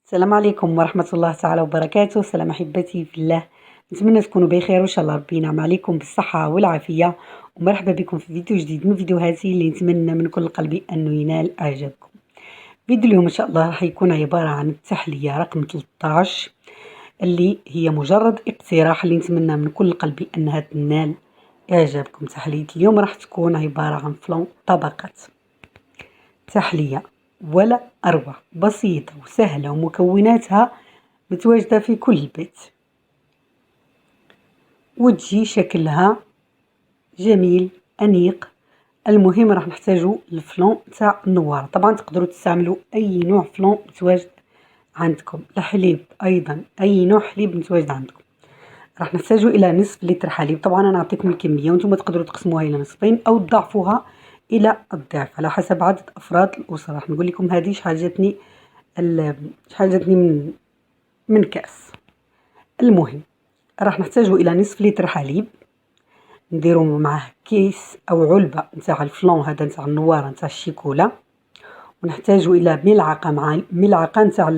السلام عليكم ورحمة الله تعالى وبركاته. سلام أحبتي في الله، نتمنى تكونوا بخير وإن شاء الله ربي ينعم عليكم بالصحة والعافية. ومرحبا بكم في فيديو جديد من فيديوهاتي اللي نتمنى من كل قلبي أنه ينال إعجابكم. فيديو اليوم إن شاء الله راح يكون عبارة عن التحلية رقم 13 اللي هي مجرد اقتراح اللي نتمنى من كل قلبي أنها تنال إعجابكم. تحلية اليوم راح تكون عبارة عن فلون طبقات، تحلية ولا أروع، بسيطة وسهلة ومكوناتها متواجدة في كل بيت، وتجي شكلها جميل أنيق. المهم راح نحتاجو الفلون تاع النوار. طبعا تقدروا تستعملوا أي نوع فلون متواجد عندكم، الحليب أيضا أي نوع حليب متواجد عندكم. راح نحتاجو إلى نصف لتر حليب. طبعا أنا أعطيكم الكمية وانتم تقدروا تقسموها إلى نصفين أو تضاعفوها إلى الضعف على حسب عدد أفراد الأسرة. راح نقول لكم هذه شحال جاتني من كاس. المهم راح نحتاجو الى نصف لتر حليب، نديرو معاه كيس او علبه نتاع الفلون هذا نتاع النوار نتاع الشيكولا، ونحتاجو الى ملعقه مع ملعقه نتاع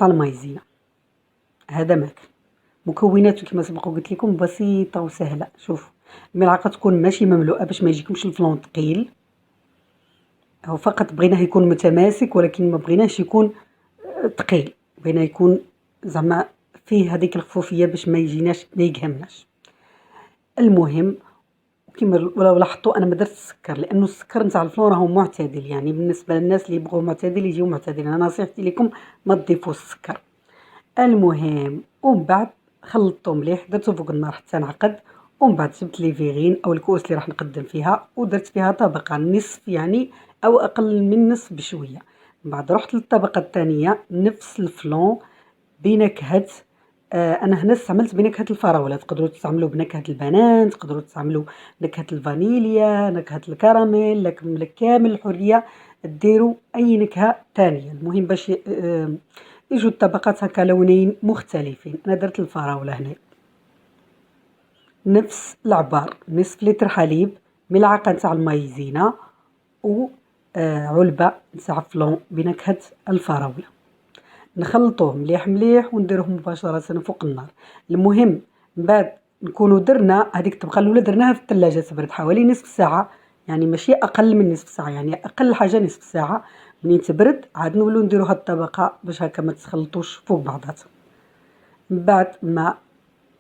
المايزينا. هذا ماكل. مكوناته كما سبق قلت لكم بسيطه وسهله. شوفوا الملعقه تكون ماشي مملوءه باش ما يجيكمش الفلون ثقيل، هو فقط بغيناه يكون متماسك ولكن ما بغيناش يكون ثقيل، بغينا يكون زعما فيه هذيك الخفوفيه باش ما يجيناش ما يقهمناش. المهم كما لو لاحظتوا انا ما درت السكر لانه السكر نتاع الفلون راهو معتدل، يعني بالنسبه للناس اللي يبغوا معتدل يجيو معتدل. انا نصيحتي لكم ما تضيفوش السكر. المهم ومن بعد خلطته مليح، درته فوق النار حتى انعقد، ومن بعد جبت لي فيغين او الكؤوس اللي راح نقدم فيها ودرت فيها طبقه نصف يعني او اقل من نصف بشويه. من بعد رحت للطبقه الثانيه نفس الفلون بنكهه انا هنا استعملت بنكهه الفراوله، تقدروا تستعملوا بنكهه البنان، تقدروا تستعملوا نكهه الفانيليا، نكهه الكراميل، لكم كامل الحريه ديروا اي نكهه ثانيه. المهم باش يجوا الطبقات هكا لونين مختلفين. انا درت الفراوله هنا. نفس العبار، نصف لتر حليب، ملعقه نتاع المايزينا، و علبه نتاع فلون بنكهه الفراوله. نخلطوه مليح مليح ونديروه مباشرة فوق النار. المهم من بعد نكونوا درنا هذيك الطبقة الأولى درناها في الثلاجة تبرد حوالي نصف ساعة، يعني ماشي أقل من نصف ساعة، يعني أقل حاجة نصف ساعة. منين تبرد عاد نولو نديرو هاد الطبقة باش هكا ما تخلطوش فوق بعضاتها. من بعد ما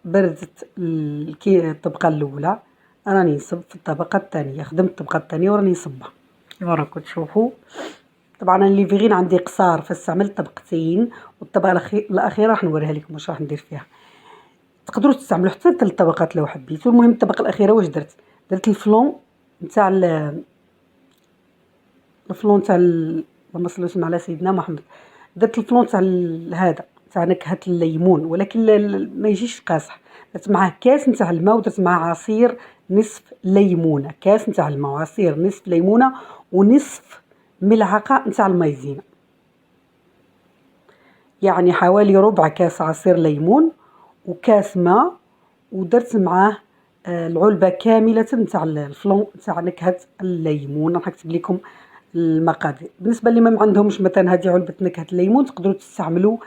بردت الطبقة الأولى راني نصب في الطبقة الثانية، خدمت الطبقة الثانية وراني نصبها كيما راكم تشوفوا. طبعا اللي فيغين عندي قصار فاستعملت طبقتين، والطبقه الاخيره راح نوريها لكم واش راح ندير فيها. تقدروا تستعملوا حتى 3 طبقات لو حبيتوا. المهم الطبقه الاخيره واش درت الفلون نتاع الفلون تاع اللهم صل وسلم على سيدنا محمد. درت الفلون تاع هذا تاع نكهه الليمون، ولكن ما يجيش قاصح. درت معاه كاس نتاع الماء ودرت معاه عصير نصف ليمونه، كاس نتاع الماء وعصير نصف ليمونه ونصف ملعقه نتاع المايزينا، يعني حوالي ربع كاس عصير ليمون وكاس ماء. ودرت معاه العلبة كاملة نتاع الفلون نتاع نكهة الليمون. راح نكتب لكم المقادير. بالنسبة اللي ما عندهمش مثلا هذه علبة نكهة الليمون تقدروا تستعملوا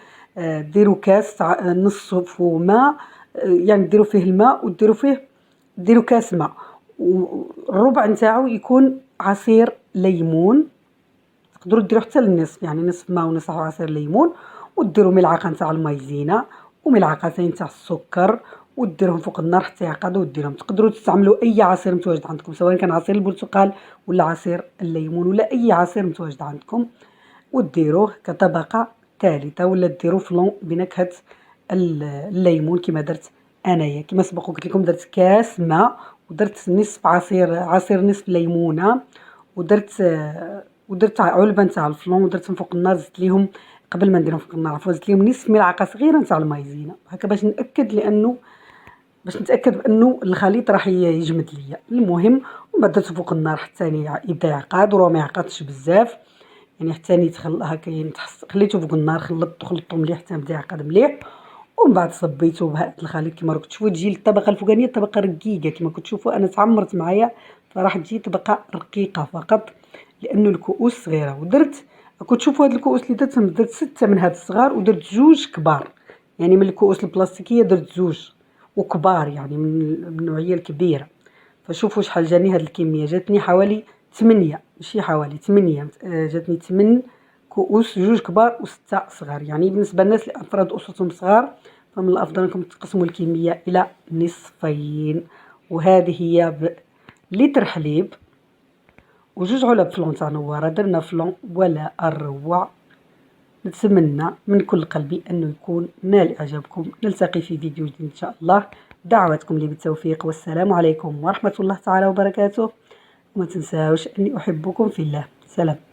ديروا كاس نصف ماء، يعني ديروا فيه الماء ديروا كاس ماء والربع نتاعو يكون عصير ليمون. تقدروا ديروا حتى للنصف، يعني نصف ماء ونصف عصير ليمون، وديروا ملعقه نتاع المايزينا وملعقتين تاع السكر وديرهم فوق النار حتى يعقدوا وديرهم. تقدروا تستعملوا اي عصير متواجد عندكم، سواء كان عصير البرتقال ولا عصير الليمون ولا اي عصير متواجد عندكم، وديروه كطبقه ثالثه، ولا ديروا فلون بنكهه الليمون كما درت انايا. كما سبق قلت لكم درت كاس ماء ودرت نصف عصير نصف ليمونه، ودرت علبه نتاع الفلون ودرتهم فوق النار. زدت ليهم قبل ما نديرهم فوق النار زدت ليهم نصف ملعقه صغيره نتاع المايزينا هكا باش نتاكد بانه الخليط راح يجمد ليا. المهم ومن بعد درته فوق النار حتى يبدا يعقد، وراه ما يعقدش بزاف، يعني حتى يتخلى هكا خليته فوق النار خلطته مليح حتى بدا يعقد مليح. ومن بعد صبيته بهذا الخليط كما راكم تشوفوا تجي الطبقه الفوقانيه طبقه رقيقه كما كنتوا تشوفوا. انا تعمرت معايا فراح تجي طبقه رقيقه فقط لانه الكؤوس صغيره. ودرت راكم تشوفوا هاد الكؤوس اللي درت 6 من هاد الصغار ودرت 2 كبار، يعني من الكؤوس البلاستيكيه درت 2 وكبار، يعني من النوعيه الكبيره. فشوفوا شحال جاني هاد الكميه، جاتني حوالي 8، ماشي حوالي 8، جاتني 8 كؤوس، 2 كبار و6 صغار. يعني بالنسبه للناس اللي افراد اسرتهم صغار فمن الافضل انكم تقسموا الكميه الى نصفين. وهذه هي لتر حليب و2 علب فلون تاع نواره، درنا فلون ولا اروع. نتمنى من كل قلبي انه يكون نال اعجابكم. نلتقي في فيديو جديد ان شاء الله، دعواتكم لي بالتوفيق، والسلام عليكم ورحمه الله تعالى وبركاته. وما تنساوش اني احبكم في الله. سلام.